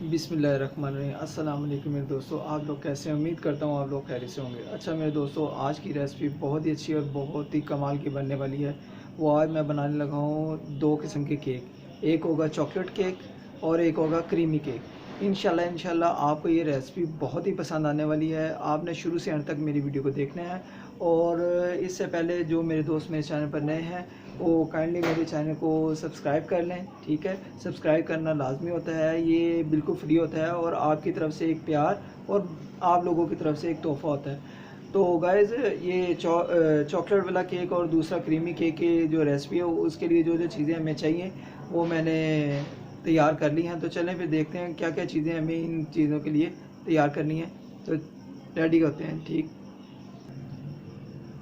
बिस्मिल्लाहिर्रहमानिर्रहीम। अस्सलाम वालेकुम मेरे दोस्तों, आप लोग कैसे हैं? उम्मीद करता हूँ आप लोग खैरियत से होंगे। अच्छा मेरे दोस्तों, आज की रेसिपी बहुत ही अच्छी और बहुत ही कमाल की बनने वाली है। वो आज मैं बनाने लगा हूँ दो किस्म के केक। एक होगा चॉकलेट केक और एक होगा क्रीमी केक। इंशाल्लाह आपको ये रेसिपी बहुत ही पसंद आने वाली है। आपने शुरू से अंत तक मेरी वीडियो को देखना है। और इससे पहले जो मेरे दोस्त मेरे चैनल पर नए हैं वो काइंडली मेरे चैनल को सब्सक्राइब कर लें। ठीक है, सब्सक्राइब करना लाजमी होता है, ये बिल्कुल फ्री होता है और आपकी तरफ से एक प्यार और आप लोगों की तरफ से एक तोहफ़ा होता है। तो गाइज़, ये चॉकलेट वाला केक और दूसरा क्रीमी केक की जो रेसिपी है उसके लिए जो जो चीज़ें हमें चाहिए वो मैंने तैयार कर ली हैं। तो चलें फिर देखते हैं क्या क्या चीज़ें हमें इन चीज़ों के लिए तैयार करनी है। तो रेडी होते हैं। ठीक,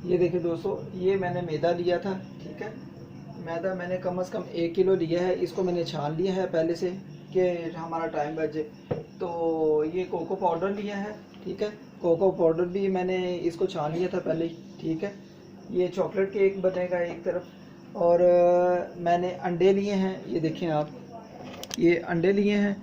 ये देखिए दोस्तों, ये मैंने मैदा लिया था। ठीक है, मैदा मैंने कम से कम 1 किलो लिया है। इसको मैंने छान लिया है पहले से कि हमारा टाइम बच जाए। तो ये कोको पाउडर लिया है। ठीक है, कोको पाउडर भी मैंने इसको छान लिया था पहले ही। ठीक है, ये चॉकलेट केक बनेगा एक तरफ। और मैंने अंडे लिए हैं, ये देखें आप, ये अंडे लिए हैं।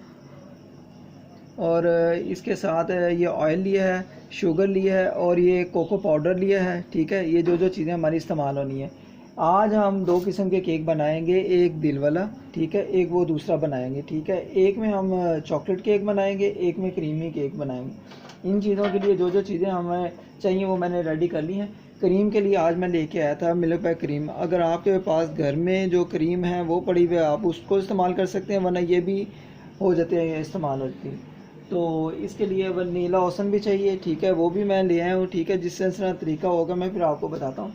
और इसके साथ ये ऑयल लिया है, शुगर लिया है और ये कोको पाउडर लिया है। ठीक है, ये जो जो चीज़ें हमारी इस्तेमाल होनी है। आज हम दो किस्म के केक बनाएंगे, एक दिल वाला, ठीक है, एक वो दूसरा बनाएंगे। ठीक है, एक में हम चॉकलेट केक बनाएंगे, एक में क्रीमी केक बनाएंगे। इन चीज़ों के लिए जो जो चीज़ें हमें चाहिए वो मैंने रेडी कर ली हैं। क्रीम के लिए आज मैं लेके आया था मिल्क पैक क्रीम। अगर आपके पास घर में जो क्रीम है वो पड़ी हुई है आप उसको इस्तेमाल कर सकते हैं, वरना ये भी हो जाते हैं, इस्तेमाल होती है। तो इसके लिए वनीला ओसन भी चाहिए। ठीक है, वो भी मैं ले आया हूँ। ठीक है, जिस तरह तरीका होगा मैं फिर आपको बताता हूँ।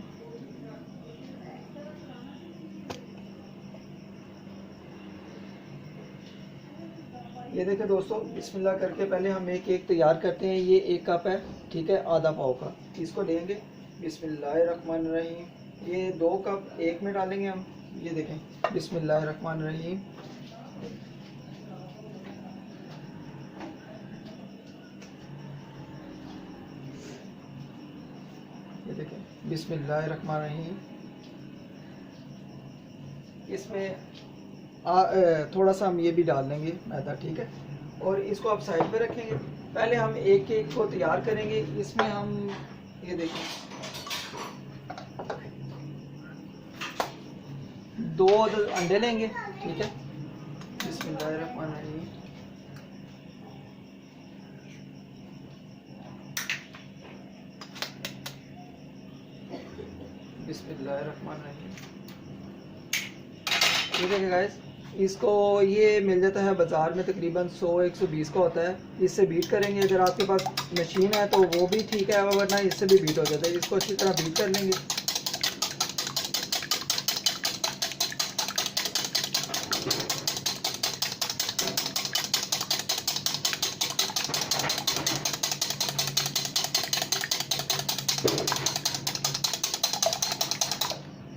ये देखिए दोस्तों, बिस्मिल्लाह करके पहले हम एक केक तैयार करते हैं। ये 1 कप है। ठीक है, आधा पाव का इसको लेंगे। बिस्मिल्लाहिर्रहमानिर्रहीम। ये 2 कप एक में डालेंगे हम। ये देखें, बिस्मिल्लाहिर्रहमानिर्रहीम। ये देखें, बिस्मिल्लाहिर्रहमानिर्रहीम। इसमें थोड़ा सा हम ये भी डाल देंगे मैदा। ठीक है, और इसको आप साइड पे रखेंगे। पहले हम एक केक को तैयार करेंगे। इसमें हम ये देखें, 2 अंडे लेंगे। ठीक है, बिस्मिल्लाहिर्रहमानिर्रहीम। बिस्मिल्लाहिर्रहमानिर्रहीम। ठीक है गाइस, इसको ये मिल जाता है बाज़ार में, तकरीबन 100-120 का होता है। इससे बीट करेंगे। अगर आपके पास मशीन है तो वो भी ठीक है, वरना इससे भी बीट हो जाता है। इसको अच्छी तरह बीट कर लेंगे।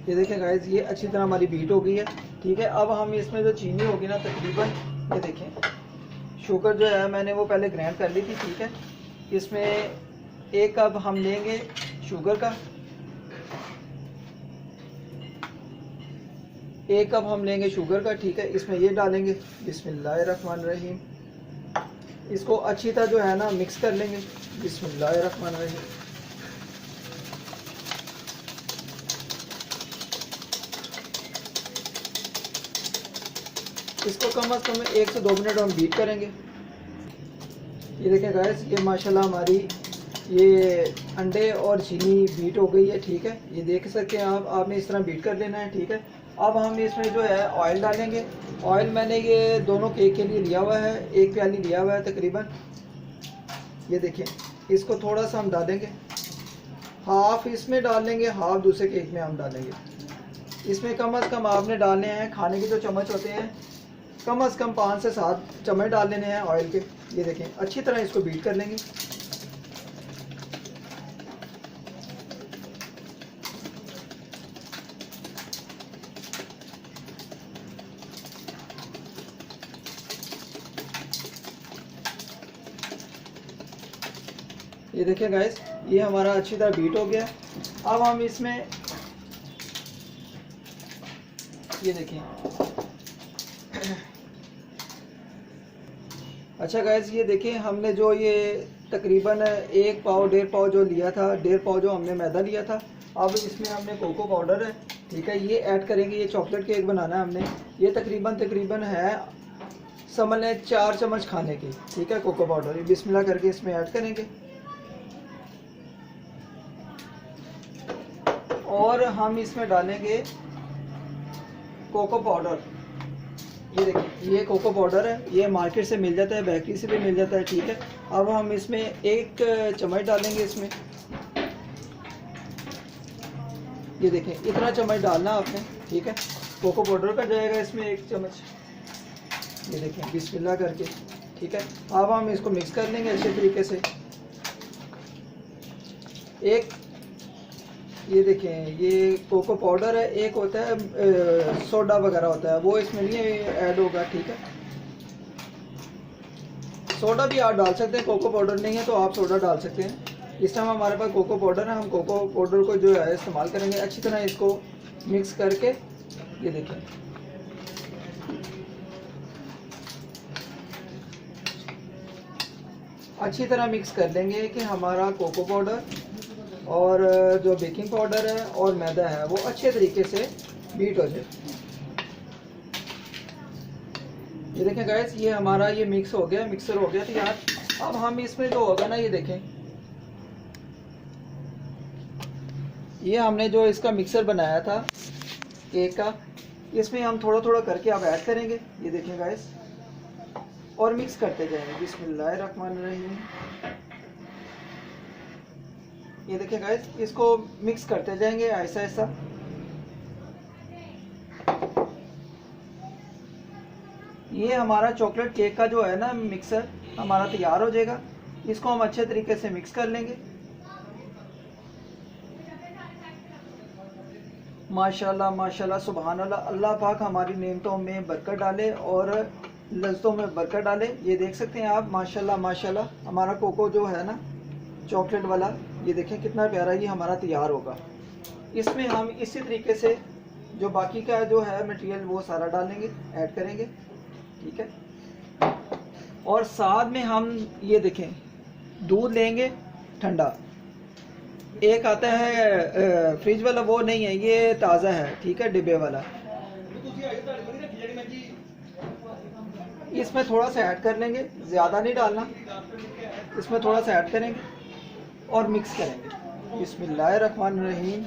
ये देखें गाइस, ये अच्छी तरह हमारी बीट हो गई है। ठीक है, अब हम इसमें जो चीनी होगी ना, तकरीबन ये देखें, शुगर जो है मैंने वो पहले ग्राइंड कर ली थी। ठीक है, इसमें 1 कप हम लेंगे शुगर का, 1 कप हम लेंगे शुगर का। ठीक है, इसमें ये डालेंगे। बिस्मिल्लाहिर्रहमानिर्रहीम। इसको अच्छी तरह जो है ना मिक्स कर लेंगे। बिस्मिल्लाहिर्रहमानिर्रहीम। इसको कम से कम 1 से 2 मिनट हम बीट करेंगे। ये देखें गाइस, ये माशाल्लाह हमारी ये अंडे और चीनी बीट हो गई है। ठीक है, ये देख सकते हैं आप, आपने इस तरह बीट कर लेना है। ठीक है, अब हम इसमें जो है ऑयल डालेंगे। ऑयल मैंने ये दोनों केक के लिए लिया हुआ है, 1 प्याली लिया हुआ है तकरीबन। ये देखें, इसको थोड़ा सा हम डालेंगे, हाफ इसमें डाल लेंगे, हाफ दूसरे केक में हम डालेंगे। इसमें कम से कम आपने डालने हैं, खाने के जो चम्मच होते हैं, कम से कम 5 से 7 चम्मच डाल लेने हैं ऑयल के। ये देखें, अच्छी तरह इसको बीट कर लेंगे। ये देखें गाइस, ये हमारा अच्छी तरह बीट हो गया। अब हम इसमें ये देखें, अच्छा गाइस, ये देखिए हमने जो ये तकरीबन 1 पाव 1.5 पाव जो लिया था, 1.5 पाव जो हमने मैदा लिया था। अब इसमें हमने कोको पाउडर है, ठीक है, ये ऐड करेंगे। ये चॉकलेट केक बनाना है हमने। ये तकरीबन है समझ लें 4 चम्मच खाने की, ठीक है, कोको पाउडर। ये बिस्मिल्लाह करके इसमें ऐड करेंगे। और हम इसमें डालेंगे कोको पाउडर। ये देखिए, ये कोको पाउडर है, ये मार्केट से मिल जाता है, बेकरी से भी मिल जाता है, ठीक है। अब हम इसमें 1 चम्मच डालेंगे इसमें। ये देखें, इतना चम्मच डालना आपने, ठीक है। कोको पाउडर का जाएगा इसमें 1 चम्मच। ये देखें बिस्मिल्लाह करके, ठीक है। अब हम इसको मिक्स कर लेंगे अच्छे तरीके से। एक ये देखें, ये कोको पाउडर है, एक होता है सोडा वगैरह होता है, वो इसमें नहीं ऐड होगा, ठीक है। सोडा भी आप डाल सकते हैं, कोको पाउडर नहीं है तो आप सोडा डाल सकते हैं। इस टाइम हमारे पास कोको पाउडर है, हम कोको पाउडर को जो है इस्तेमाल करेंगे। अच्छी तरह इसको मिक्स करके, ये देखें, अच्छी तरह मिक्स कर लेंगे कि हमारा कोको पाउडर और जो बेकिंग पाउडर है और मैदा है वो अच्छे तरीके से बीट हो जाए। ये देखें गाइस, ये हमारा ये मिक्स हो गया, मिक्सर हो गया तैयार। अब हम इसमें जो होगा ना, ये देखें, ये हमने जो इसका मिक्सर बनाया था केक का, इसमें हम थोड़ा थोड़ा करके अब ऐड करेंगे। ये देखें गाइस, और मिक्स करते जाएंगे। बिस्मिल्लाहिर्रहमानिर्रहीम। ये देखें गाइस, इसको मिक्स करते जाएंगे ऐसा ऐसा। ये हमारा चॉकलेट केक का जो है ना मिक्सर हमारा तैयार हो जाएगा। इसको हम अच्छे तरीके से मिक्स कर लेंगे। माशाल्लाह माशाल्लाह सुभान अल्लाह। अल्लाह पाक हमारी नेमतों में बरकत डाले और लज्जतों में बरकत डाले। ये देख सकते हैं आप, माशाल्लाह माशाल्लाह, हमारा कोको जो है ना चॉकलेट वाला, ये देखें कितना प्यारा ये हमारा तैयार होगा। इसमें हम इसी तरीके से जो बाकी का जो है मटेरियल वो सारा डालेंगे, ऐड करेंगे, ठीक है। और साथ में हम ये देखें दूध लेंगे ठंडा। एक आता है फ्रिज वाला, वो नहीं है, ये ताज़ा है, ठीक है, डिब्बे वाला। इसमें थोड़ा सा ऐड कर लेंगे, ज़्यादा नहीं डालना, इसमें थोड़ा सा ऐड करेंगे और मिक्स करेंगे। बिस्मिल्लाहिर्रहमानिर्रहीम।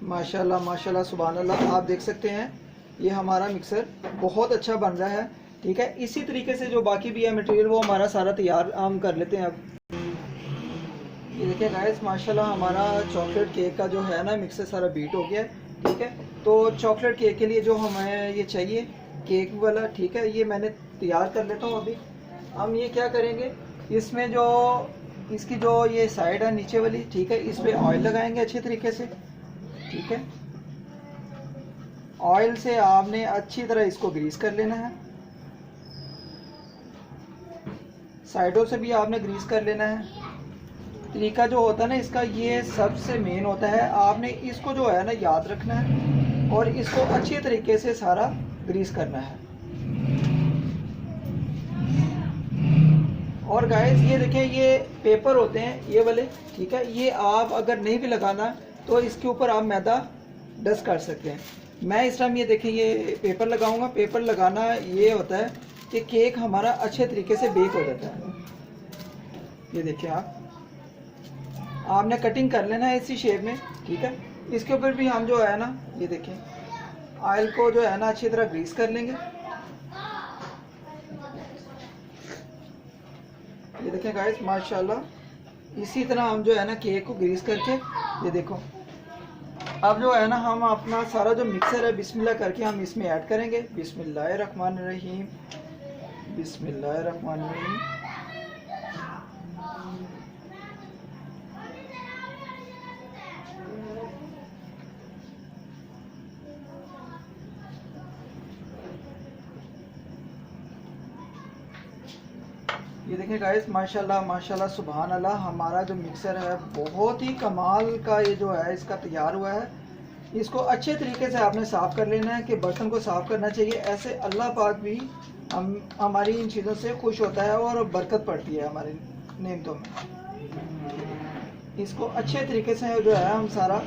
माशाल्लाह माशाल्लाह सुभान अल्लाह। आप देख सकते हैं ये हमारा मिक्सर बहुत अच्छा बन रहा है, ठीक है। इसी तरीके से जो बाकी भी है मटेरियल वो हमारा सारा तैयार हम कर लेते हैं। अब ये देखिए गाइस, माशाल्लाह हमारा चॉकलेट केक का जो है ना मिक्सर सारा बीट हो गया है, ठीक है। तो चॉकलेट केक के लिए जो हमें ये चाहिए केक वाला, ठीक है, ये मैंने तैयार कर लेता हूँ अभी। हम ये क्या करेंगे, इसमें जो इसकी जो ये साइड है नीचे वाली, ठीक है, इस पर ऑयल लगाएंगे अच्छे तरीके से, ठीक है। ऑयल से आपने अच्छी तरह इसको ग्रीस कर लेना है, साइडों से भी आपने ग्रीस कर लेना है। तरीका जो होता है ना इसका, ये सबसे मेन होता है, आपने इसको जो है ना याद रखना है और इसको अच्छी तरीके से सारा ग्रीस करना है। और गाइस ये देखें, ये पेपर होते हैं ये वाले, ठीक है, ये आप अगर नहीं भी लगाना तो इसके ऊपर आप मैदा डस्ट कर सकते हैं। मैं इस टाइम ये देखें ये पेपर लगाऊंगा। पेपर लगाना ये होता है कि केक हमारा अच्छे तरीके से बेक हो जाता है। ये देखिए आपने कटिंग कर लेना है इसी शेप में, ठीक है। इसके ऊपर भी हम जो है ना, ये देखें ऑयल को जो है ना अच्छी तरह ग्रीस कर लेंगे। ये देखें गाइस, माशाल्लाह इसी तरह हम जो है ना केक को ग्रीस करके, ये देखो। अब जो है ना हम अपना सारा जो मिक्सर है बिस्मिल्लाह करके हम इसमें ऐड करेंगे। बिस्मिल्लाहिर्रहमानिर्रहीम, बिस्मिल्लाहिर्रहमानिर्रहीम। ये देखिए गाइस, माशाल्लाह माशाल्लाह सुभान अल्लाह, हमारा जो मिक्सर है बहुत ही कमाल का ये जो है इसका तैयार हुआ है। इसको अच्छे तरीके से आपने साफ़ कर लेना है कि बर्तन को साफ़ करना चाहिए। ऐसे अल्लाह पाक भी हमारी इन चीज़ों से खुश होता है और बरकत पड़ती है हमारे नेमतों में। इसको अच्छे तरीके से जो है हम सारा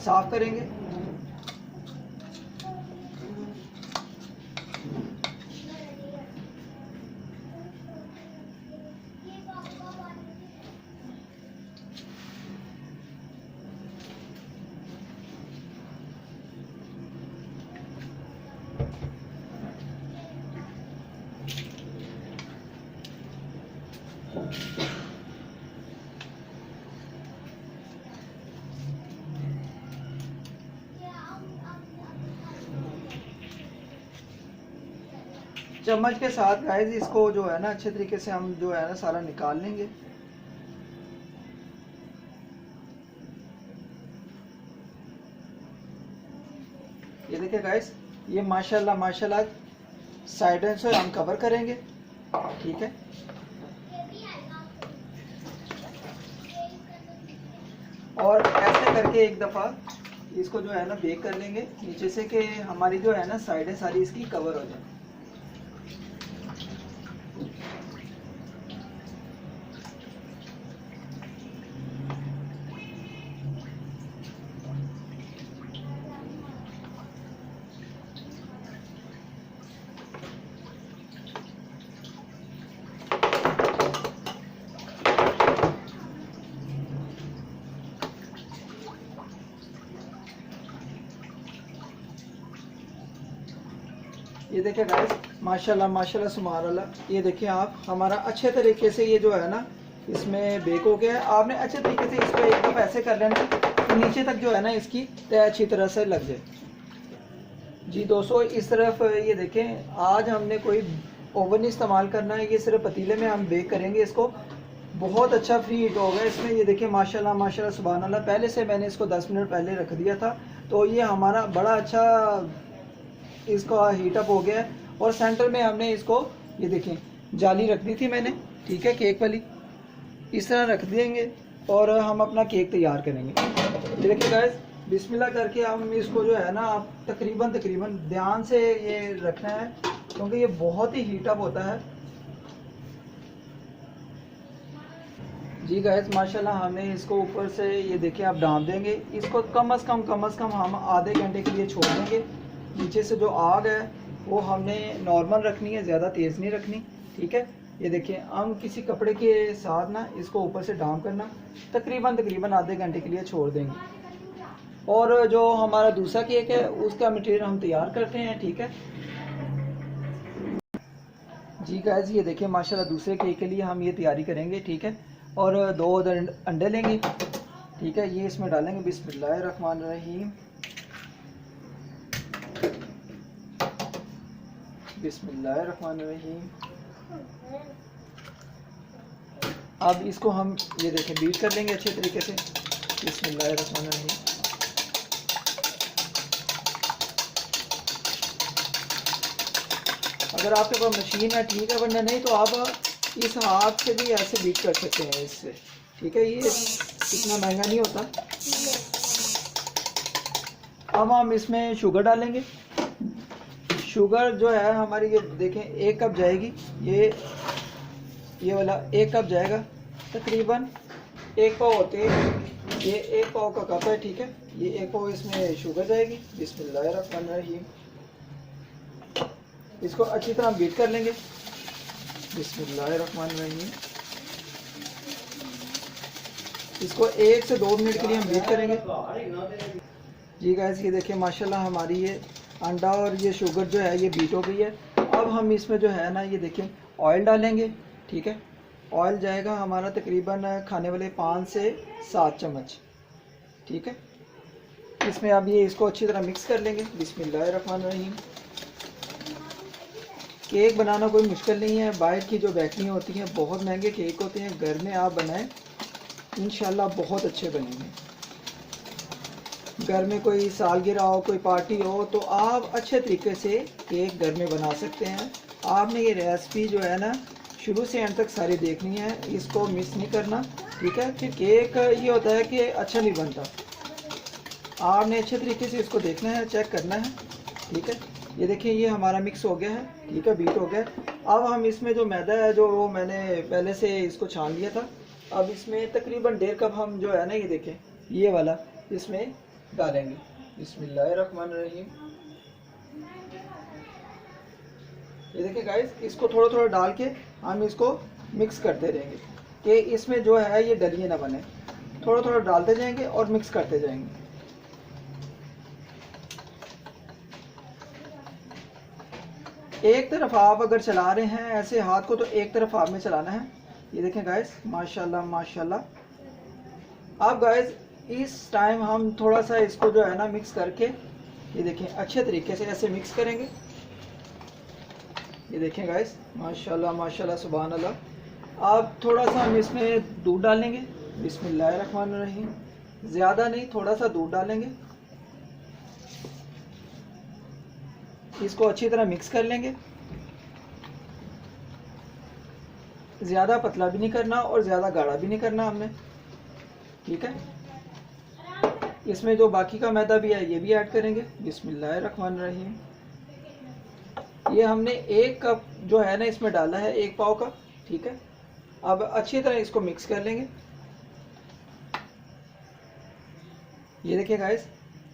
साफ़ करेंगे। चम्मच के साथ गाइस इसको जो है ना अच्छे तरीके से हम जो है ना सारा निकाल लेंगे। ये देखिए गाइस, ये माशाल्लाह माशाल्लाह साइड से हम कवर करेंगे, ठीक है। और ऐसे करके एक दफ़ा इसको जो है ना बेक कर लेंगे नीचे से कि हमारी जो है ना साइडें सारी इसकी कवर हो जाए। ये देखिए गाइस, माशाल्लाह माशाल्लाह सुभान अल्लाह, ये देखिए आप हमारा अच्छे तरीके से ये जो है ना इसमें बेक हो गया है। आपने अच्छे तरीके से इसको एक दफ़ा ऐसे कर लेना तो नीचे तक जो है ना इसकी तय अच्छी तरह से लग जाए। जी दोस्तों, इस तरफ ये देखें, आज हमने कोई ओवन नहीं इस्तेमाल करना है, ये सिर्फ पतीले में हम बेक करेंगे इसको। बहुत अच्छा फ्री हीट होगा इसमें। ये देखिए माशाल्लाह माशाल्लाह सुभान अल्लाह, पहले से मैंने इसको 10 मिनट पहले रख दिया था, तो ये हमारा बड़ा अच्छा इसका हीटअप हो गया है। और सेंटर में हमने इसको ये देखें जाली रख दी थी मैंने, ठीक है, केक वाली, इस तरह रख देंगे और हम अपना केक तैयार करेंगे। ये देखिए गाइस, बिस्मिल्लाह करके हम इसको जो है ना आप तकरीबन ध्यान से ये रखना है क्योंकि ये बहुत ही हीटअप होता है। जी गाइस, माशाल्लाह हमने इसको ऊपर से ये देखिए आप डाल देंगे। इसको कम अज़ कम हम आधे घंटे के लिए छोड़ देंगे। नीचे से जो आग है वो हमने नॉर्मल रखनी है, ज़्यादा तेज़ नहीं रखनी, ठीक है। ये देखिए हम किसी कपड़े के साथ ना इसको ऊपर से डाउन करना, तकरीबन आधे घंटे के लिए छोड़ देंगे। और जो हमारा दूसरा केक है उसका मटेरियल हम तैयार करते हैं, ठीक है। जी गाइस, ये देखिए माशाल्लाह दूसरे केक के लिए हम ये तैयारी करेंगे, ठीक है। और 2 अंडे लेंगे, ठीक है, ये इसमें डालेंगे। बिस्मिल्लाहिर्रहमानिर्रहीम, बिस्मिल्लाहिर्रहमानिर्रहीम। अब इसको हम ये देखें बीट कर लेंगे अच्छे तरीके से। बिस्मिल्लाहिर्रहमानिर्रहीम। अगर आपके पास मशीन है ठीक है, वरना नहीं तो आप इस हाथ से भी ऐसे बीट कर सकते हैं इससे, ठीक है। ये इतना महंगा नहीं होता। अब हम इसमें शुगर डालेंगे। शुगर जो है हमारी ये देखें 1 कप जाएगी, ये वाला 1 कप जाएगा। तकरीबन 1 पाव होते हैं, ये 1 पाव का कप है, ठीक है। ये 1 पाव इसमें शुगर जाएगी। बिस्मिल्लाहिर्रहमानिर्रहीम। इसको अच्छी तरह बीट कर लेंगे। बिस्मिल्लाहिर्रहमानिर्रहीम। इसको 1 से 2 मिनट के लिए हम बीट करेंगे। जी गाइस, ये देखिए माशाल्लाह हमारी ये अंडा और ये शुगर जो है ये बीट हो गई है। अब हम इसमें जो है ना ये देखिए ऑयल डालेंगे, ठीक है। ऑयल जाएगा हमारा तकरीबन खाने वाले 5 से 7 चम्मच, ठीक है। इसमें अब ये इसको अच्छी तरह मिक्स कर लेंगे। बिस्मिल्लाहिर्रहमानिर्रहीम। केक बनाना कोई मुश्किल नहीं है। बाहर की जो बेकरियाँ होती हैं बहुत महंगे केक होते हैं, घर में आप बनाएं इंशाल्लाह बहुत अच्छे बनेंगे। घर में कोई सालगिरह हो, कोई पार्टी हो, तो आप अच्छे तरीके से केक घर में बना सकते हैं आपने ये रेसिपी जो है ना शुरू से एंड तक सारी देखनी है, इसको मिस नहीं करना, ठीक है। फिर केक ये होता है कि अच्छा नहीं बनता, आपने अच्छे तरीके से इसको देखना है, चेक करना है, ठीक है। ये देखिए ये हमारा मिक्स हो गया है, ठीक है, बीट हो गया। अब हम इसमें जो मैदा है जो वो मैंने पहले से इसको छान लिया था, अब इसमें तकरीबन 1.5 कप हम जो है ना ये देखें ये वाला इसमें डालेंगे। बिस्मिल्लाहिर्रहमानिर्रहीम। ये देखिए गाइस, इसको थोड़ा थोड़ा डाल के हम इसको मिक्स करते रहेंगे कि इसमें जो है ये डलिए ना बने। थोड़ा थोड़ा डालते जाएंगे और मिक्स करते जाएंगे। एक तरफ आप अगर चला रहे हैं ऐसे हाथ को तो एक तरफ आप में चलाना है। ये देखें गाइस, माशाल्लाह माशाल्लाह। अब गाइस इस टाइम हम थोड़ा सा इसको जो है ना मिक्स करके, ये देखें अच्छे तरीके से ऐसे मिक्स करेंगे। ये देखें गाइस, माशाल्लाह माशाल्लाह, सुभान अल्लाह। अब थोड़ा सा हम इसमें दूध डालेंगे। बिस्मिल्लाहिर्रहमानिर्रहीम। ज़्यादा नहीं, थोड़ा सा दूध डालेंगे, इसको अच्छी तरह मिक्स कर लेंगे। ज़्यादा पतला भी नहीं करना और ज़्यादा गाढ़ा भी नहीं करना हमने, ठीक है। इसमें जो बाकी का मैदा भी है ये भी ऐड करेंगे। बिस्मिल्लाहिर्रहमानिर्रहीम। ये हमने 1 कप जो है ना इसमें डाला है, 1 पाव का, ठीक है। अब अच्छी तरह इसको मिक्स कर लेंगे। ये देखिए गाइस,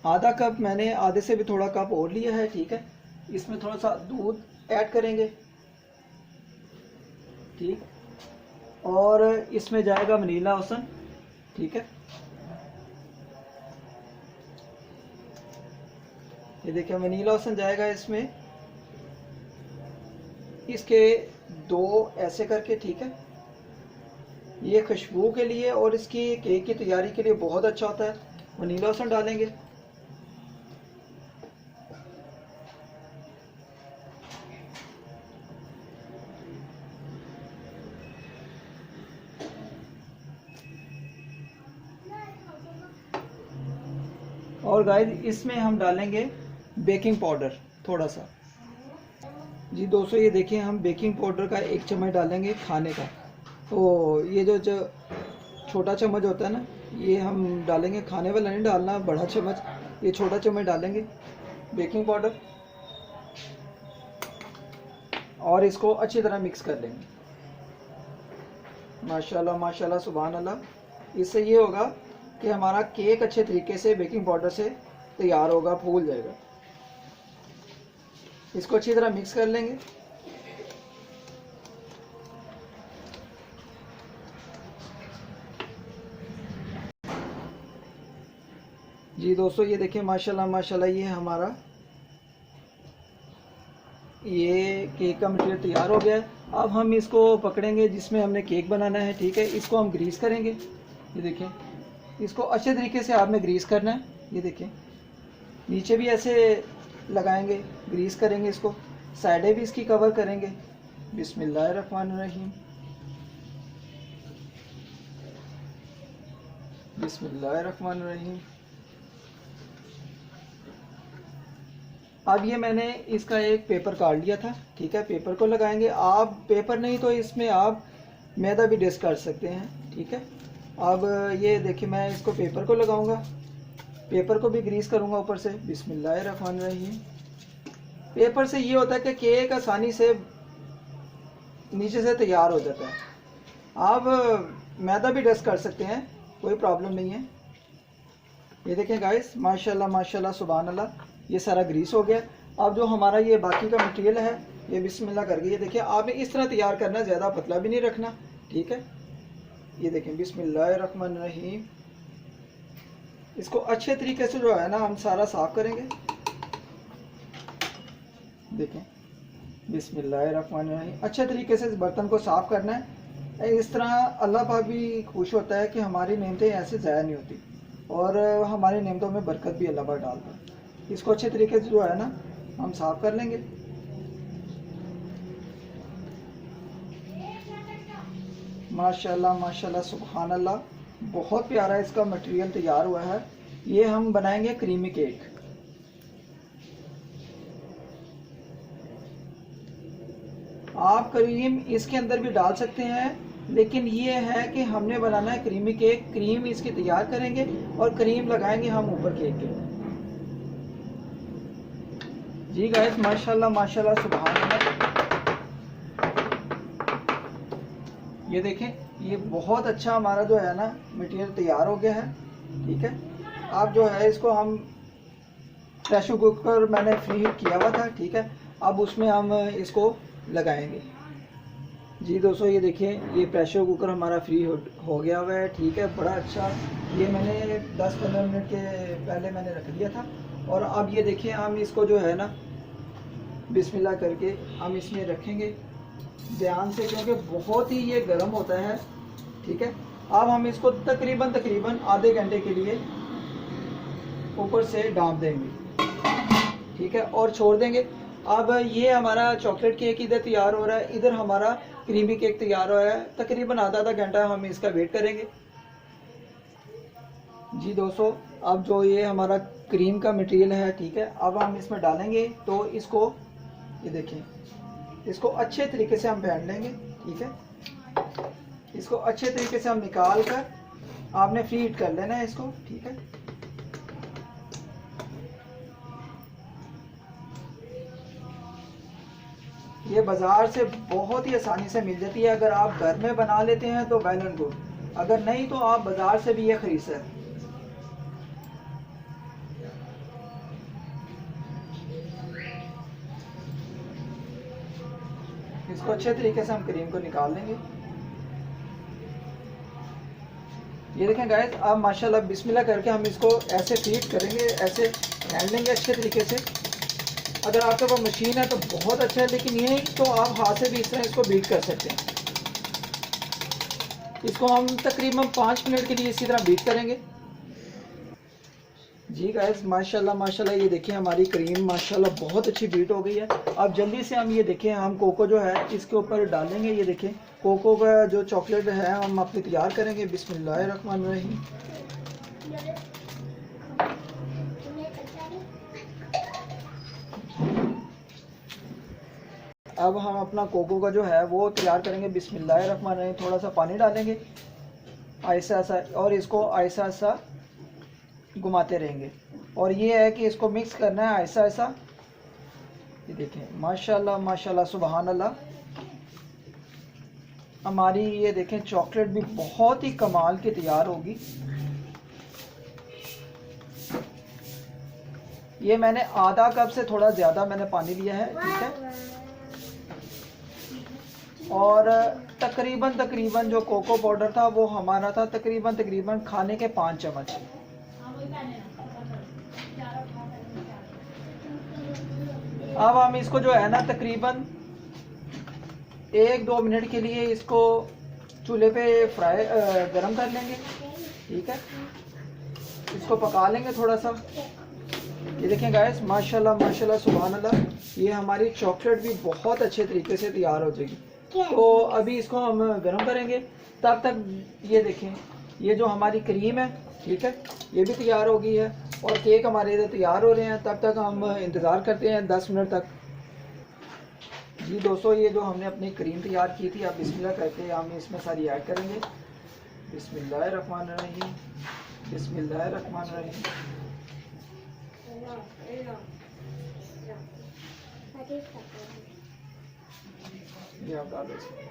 आधा कप मैंने आधे से भी थोड़ा कप और लिया है, ठीक है। इसमें थोड़ा सा दूध ऐड करेंगे, ठीक, और इसमें जाएगा वनीला ओसन, ठीक है। ये देखिए वनीला ओसन जाएगा इसमें, इसके 2 ऐसे करके, ठीक है। ये खुशबू के लिए और इसकी केक की तैयारी के लिए बहुत अच्छा होता है। वनीला ओसन डालेंगे। और गाइस इसमें हम डालेंगे बेकिंग पाउडर थोड़ा सा। जी दोस्तों, ये देखिए हम बेकिंग पाउडर का 1 चम्मच डालेंगे खाने का। तो ये जो छोटा चम्मच होता है ना, ये हम डालेंगे, खाने वाला नहीं डालना, बड़ा चम्मच, ये छोटा चम्मच डालेंगे बेकिंग पाउडर। और इसको अच्छी तरह मिक्स कर लेंगे। माशाल्लाह माशाल्लाह, सुभान अल्लाह। इससे ये होगा कि हमारा केक अच्छे तरीके से बेकिंग पाउडर से तैयार होगा, फूल जाएगा। इसको अच्छी तरह मिक्स कर लेंगे। जी दोस्तों, ये देखिए माशाल्लाह माशाल्लाह, ये हमारा ये केक का मटेरियल तैयार हो गया है। अब हम इसको पकड़ेंगे जिसमें हमने केक बनाना है, ठीक है। इसको हम ग्रीस करेंगे। ये देखें, इसको अच्छे तरीके से आपने ग्रीस करना है। ये देखें, नीचे भी ऐसे लगाएंगे, ग्रीस करेंगे इसको, साइडें भी इसकी कवर करेंगे। बिस्मिल्लाहिर्रहमानिर्रहीम। बिस्मिल्लाहिर्रहमानिर्रहीम। अब ये मैंने इसका एक पेपर काट लिया था, ठीक है। पेपर को लगाएंगे आप, पेपर नहीं तो इसमें आप मैदा भी डस्ट कर सकते हैं, ठीक है। अब ये देखिए मैं इसको पेपर को लगाऊंगा, पेपर को भी ग्रीस करूंगा ऊपर से। बिस्मिल्लाहिर्रहमानिर्रहीम। पेपर से ये होता है कि केक आसानी से नीचे से तैयार हो जाता है। आप मैदा भी डस्ट कर सकते हैं, कोई प्रॉब्लम नहीं है। ये देखें गाइस, माशाल्लाह माशाल्लाह, सुभान अल्लाह, ये सारा ग्रीस हो गया। अब जो हमारा ये बाकी का मटेरियल है, ये बिस्मिल्लाह करके, ये देखिए आपने इस तरह तैयार करना है, ज़्यादा पतला भी नहीं रखना, ठीक है। ये देखें, बिस्मिल्लाहिर्रहमानिर्रहीम। इसको अच्छे तरीके से जो है ना हम सारा साफ करेंगे। देखें, बिस्मिल्लाहिर्रहमानिर्रहीम। अच्छे तरीके से इस बर्तन को साफ करना है। इस तरह अल्लाह पाक भी खुश होता है कि हमारी नेमतें ऐसे ज़ाया नहीं होती, और हमारी नेमतों में बरकत भी अल्लाह पाक डालता है। इसको अच्छे तरीके से जो है ना हम साफ कर लेंगे। माशाल्लाह माशाल्लाह, सुभान अल्लाह, बहुत प्यारा इसका मटेरियल तैयार हुआ है। ये हम बनाएंगे क्रीमी केक। आप क्रीम इसके अंदर भी डाल सकते हैं, लेकिन ये है कि हमने बनाना है क्रीमी केक। क्रीम इसकी तैयार करेंगे और क्रीम लगाएंगे हम ऊपर केक के। जी गाइस, माशाल्लाह माशाल्लाह सुभान अल्लाह। ये देखें, ये बहुत अच्छा हमारा जो है ना मटेरियल तैयार हो गया है। ठीक है, अब जो है इसको हम प्रेशर कुकर मैंने फ्री हीट किया हुआ था। ठीक है, अब उसमें हम इसको लगाएंगे। जी दोस्तों, ये देखिए, ये प्रेशर कुकर हमारा फ्री हो गया हुआ है। ठीक है, बड़ा अच्छा, ये मैंने 10-15 मिनट के पहले मैंने रख दिया था। और अब ये देखिए, हम इसको जो है ना बिस्मिल्लाह करके हम इसमें रखेंगे ध्यान से, क्योंकि बहुत ही ये गर्म होता है। ठीक है, अब हम इसको तकरीबन आधे घंटे के लिए ऊपर से ढाँप देंगे। ठीक है, और छोड़ देंगे। अब ये हमारा चॉकलेट केक इधर तैयार हो रहा है, इधर हमारा क्रीमी केक तैयार हो रहा है। तकरीबन आधा घंटा हम इसका वेट करेंगे। जी दोस्तों, अब जो ये हमारा क्रीम का मटेरियल है, ठीक है, अब हम इसमें डालेंगे। तो इसको ये देखिए, इसको अच्छे तरीके से हम फेंट लेंगे। ठीक है, इसको अच्छे तरीके से हम निकाल कर आपने फ्री हीट कर लेना है इसको। ठीक है, ये बाज़ार से बहुत ही आसानी से मिल जाती है। अगर आप घर में बना लेते हैं तो वेल एंड गुड, अगर नहीं तो आप बाज़ार से भी ये खरीद सकते हैं। इसको अच्छे तरीके से हम क्रीम को निकाल लेंगे। ये देखें गाइस, अब माशाल्लाह बिस्मिल्लाह करके हम इसको ऐसे फीड करेंगे, ऐसे फेंट लेंगे अच्छे तरीके से। अगर आपके पास मशीन है तो बहुत अच्छा है, लेकिन ये तो आप हाथ से भी इस तरह इसको बीट कर सकते हैं। इसको हम तकरीबन 5 मिनट के लिए इसी तरह बीट करेंगे। जी गाइस, माशाल्लाह माशाल्लाह, ये देखिए हमारी क्रीम माशाल्लाह बहुत अच्छी बीट हो गई है। अब जल्दी से हम ये देखें, हम कोको जो है इसके ऊपर डालेंगे। ये देखें, कोको का जो चॉकलेट है हम अपनी तैयार करेंगे। बिस्मिल्लाहिर्रहमानिर्रहीम। अब हम अपना कोको का जो है वो तैयार करेंगे। बिस्मिल्लाहिर्रहमानिर्रहीम। थोड़ा सा पानी डालेंगे ऐसा ऐसा, और इसको ऐसा ऐसा घुमाते रहेंगे। और ये है कि इसको मिक्स करना है ऐसा ऐसा। ये देखें, माशाल्लाह माशाल्लाह सुभान अल्लाह, हमारी ये देखें चॉकलेट भी बहुत ही कमाल की तैयार होगी। ये मैंने आधा कप से थोड़ा ज़्यादा मैंने पानी लिया है। ठीक है, और तकरीबन जो कोको पाउडर था वो हमारा था तकरीबन खाने के 5 चम्मच। अब हम इसको जो है ना तकरीबन 1-2 मिनट के लिए इसको चूल्हे पे फ्राई गरम कर लेंगे। ठीक है, इसको पका लेंगे थोड़ा सा। ये देखें गाइस, माशाल्लाह माशाल्लाह सुभान अल्लाह, ये हमारी चॉकलेट भी बहुत अच्छे तरीके से तैयार हो जाएगी। तो अभी इसको हम गरम करेंगे। तब तक ये देखें, ये जो हमारी क्रीम है, ठीक है, ये भी तैयार हो गई है और केक हमारे इधर तैयार हो रहे हैं। तब तक हम इंतज़ार करते हैं 10 मिनट तक। जी दोस्तों, ये जो हमने अपनी क्रीम तैयार की थी, अब बिस्मिल्लाह करके हम इसमें सारी ऐड करेंगे। बिस्मिल्लाहिर्रहमानिर्रहीम, बिस्मिल्लाहिर्रहमानिर्रहीम। ये आप डाल दीजिए।